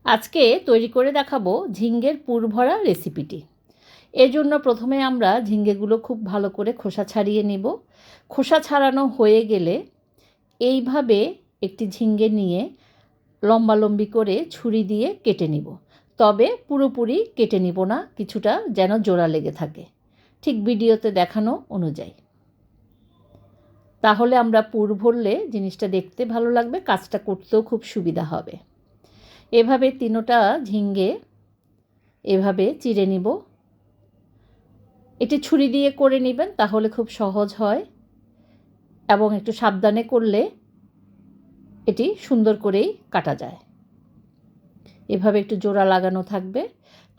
আজকে তৈরি করে দেখাবো ঝিঙ্গের পুর ভরা রেসিপিটি। এর জন্য প্রথমে আমরা ঝিঙ্গেগুলো খুব ভালো করে খোসা ছাড়িয়ে নিব। খোসা ছাড়ানো হয়ে গেলে এইভাবে একটি ঝিঙ্গে নিয়ে লম্বালম্বি করে ছুরি দিয়ে কেটে নিব। তবে পুরোপুরি কেটে নিব না, কিছুটা যেন জোড়া লেগে থাকে, ঠিক ভিডিওতে দেখানো অনুযায়ী। তাহলে আমরা পুর ভরলে জিনিসটা দেখতে ভালো লাগবে, কাজটা করতেও খুব সুবিধা হবে। এভাবে তিনোটা ঝিঙ্গে এভাবে চিড়ে নিব। এটি ছুরি দিয়ে করে নেবেন, তাহলে খুব সহজ হয় এবং একটু সাবধানে করলে এটি সুন্দর করেই কাটা যায়। এভাবে একটু জোড়া লাগানো থাকবে।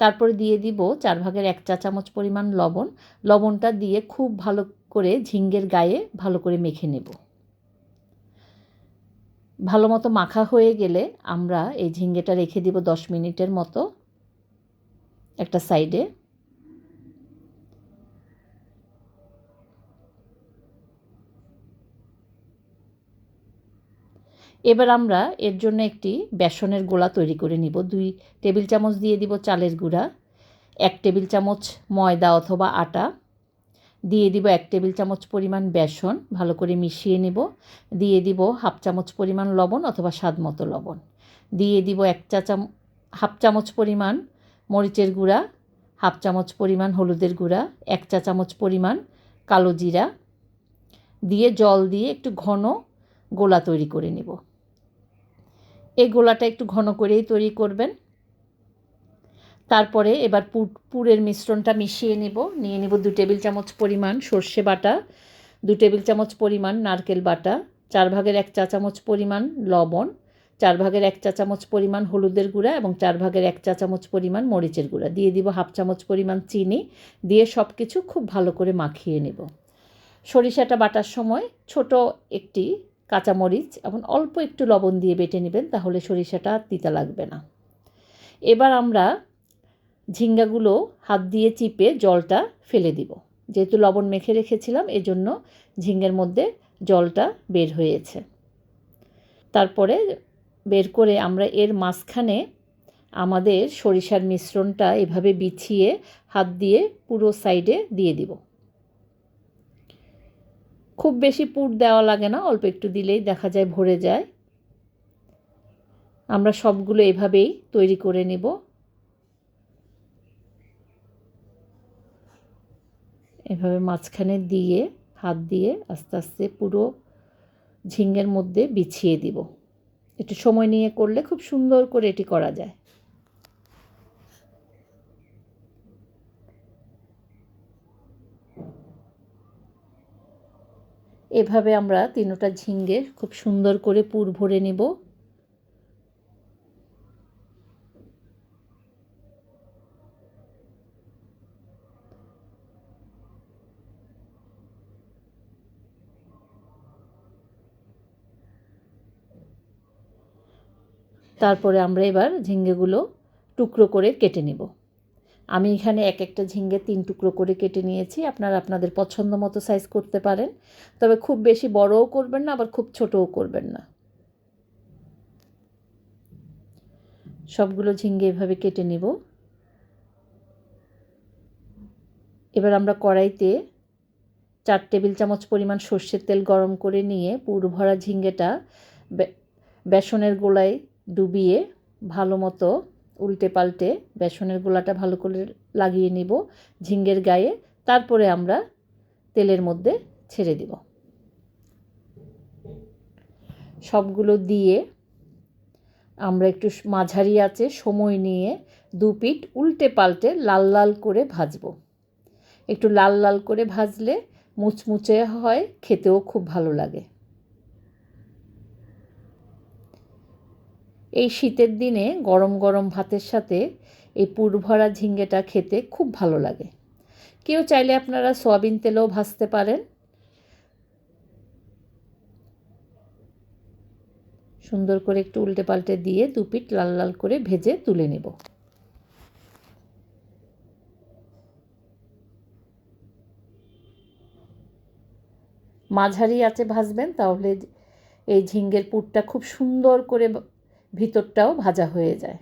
তারপরে দিয়ে দিব 4/1 চা চামচ পরিমাণ লবণ। লবণটা দিয়ে খুব ভালো করে ঝিঙ্গের গায়ে ভালো করে মেখে নেব। ভালো মতো মাখা হয়ে গেলে আমরা এই ঝিঙ্গেটা রেখে দিব 10 মিনিটের মতো একটা সাইডে। এবার আমরা এর জন্য একটি বেসনের গোলা তৈরি করে নিব। 2 টেবিল চামচ দিয়ে দিব চালের গুঁড়া, 1 টেবিল চামচ ময়দা অথবা আটা, দিয়ে দিব 1 টেবিল চামচ পরিমাণ বেসন, ভালো করে মিশিয়ে নেব। দিয়ে দিব হাফ চামচ পরিমাণ লবণ অথবা স্বাদ মতো লবণ, দিয়ে দিব হাফ চামচ পরিমাণ মরিচের গুঁড়া, হাফ চামচ পরিমাণ হলুদের গুঁড়া, 1 চা চামচ পরিমাণ কালো জিরা দিয়ে জল দিয়ে একটু ঘন গোলা তৈরি করে নেব। এই গোলাটা একটু ঘন করেই তৈরি করবেন। তারপরে এবার পুরের মিশ্রণটা মিশিয়ে নিয়ে নেব 2 টেবিল চামচ পরিমাণ সর্ষে বাটা, 2 টেবিল চামচ পরিমাণ নারকেল বাটা, 4/1 চা চামচ পরিমাণ লবণ, 4/1 চা চামচ পরিমাণ হলুদের গুঁড়া এবং 4/1 চা চামচ পরিমাণ মরিচের গুঁড়া, দিয়ে দিব হাফ চামচ পরিমাণ চিনি, দিয়ে সব কিছু খুব ভালো করে মাখিয়ে নেব। সরিষাটা বাটার সময় ছোট একটি কাঁচামরিচ এবং অল্প একটু লবণ দিয়ে বেটে নেবেন, তাহলে সরিষাটা তিতা লাগবে না। এবার আমরা ঝিঙ্গাগুলো হাত দিয়ে চিপে জলটা ফেলে দিব। যেহেতু লবণ মেখে রেখেছিলাম, এজন্য ঝিঙ্গের মধ্যে জলটা বের হয়েছে। তারপরে বের করে আমরা এর মাঝখানে আমাদের সরিষার মিশ্রণটা এভাবে বিছিয়ে হাত দিয়ে পুরো সাইডে দিয়ে দিব। খুব বেশি পুর দেওয়া লাগে না, অল্প একটু দিলেই দেখা যায় ভরে যায়। আমরা সবগুলো এভাবেই তৈরি করে নেব। এভাবে মাঝখানে দিয়ে হাত দিয়ে আস্তে আস্তে পুরো ঝিঙ্গের মধ্যে বিছিয়ে দিব। একটু সময় নিয়ে করলে খুব সুন্দর করে এটি করা যায়। এভাবে আমরা তিনোটা ঝিঙ্গে খুব সুন্দর করে পুর ভরে নেব। তারপরে আমরা এবার ঝিঙ্গেগুলো টুকরো করে কেটে নেব। আমি এখানে এক একটা ঝিঙ্গে 3 টুকরো করে কেটে নিয়েছি। আপনারা আপনাদের পছন্দ মতো সাইজ করতে পারেন, তবে খুব বেশি বড়ও করবেন না, আবার খুব ছোটও করবেন না। সবগুলো ঝিঙ্গে এভাবে কেটে নেব। এবার আমরা কড়াইতে 4 টেবিল চামচ পরিমাণ সর্ষের তেল গরম করে নিয়ে পুর ভরা ঝিঙ্গেটা বেসনের গোলায় ডুবিয়ে ভালো মতো উল্টে পাল্টে বেসনের গোলাটা ভালো করে লাগিয়ে নিব ঝিঙ্গের গায়ে। তারপরে আমরা তেলের মধ্যে ছেড়ে দিব। সবগুলো দিয়ে আমরা একটু মাঝারি আঁচে সময় নিয়ে 2 পিঠ উল্টে পাল্টে লাল লাল করে ভাজব। একটু লাল লাল করে ভাজলে মুচমুচে হয়, খেতেও খুব ভালো লাগে। এই শীতের দিনে গরম গরম ভাতের সাথে এই পুর ভরা ঝিঙ্গেটা খেতে খুব ভালো লাগে। কেউ চাইলে আপনারা সয়াবিন তেলেও ভাজতে পারেন। সুন্দর করে একটু উল্টে পাল্টে দিয়ে 2 পিঠ লাল লাল করে ভেজে তুলে নেব। মাঝারি আঁচে ভাজবেন, তাহলে এই ঝিঙ্গের পুরটা খুব সুন্দর করে ভিতরটাও ভাজা হয়ে যায়।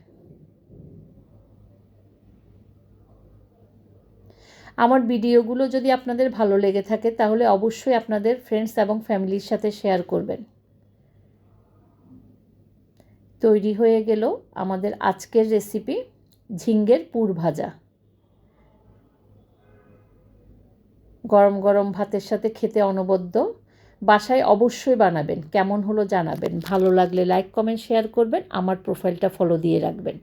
আমার ভিডিওগুলো যদি আপনাদের ভালো লেগে থাকে তাহলে অবশ্যই আপনাদের ফ্রেন্ডস এবং ফ্যামিলির সাথে শেয়ার করবেন। তৈরি হয়ে গেল আমাদের আজকের রেসিপি ঝিঙ্গের পুর ভাজা। গরম গরম ভাতের সাথে খেতে অনবদ্য। বাসায় অবশ্যই বানাবেন, কেমন হলো জানাবেন। ভালো লাগলে লাইক কমেন্ট শেয়ার করবেন, আমার প্রোফাইলটা ফলো দিয়ে রাখবেন।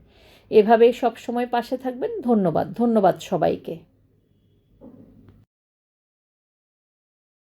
এভাবেই সব সময় পাশে থাকবেন। ধন্যবাদ সবাইকে।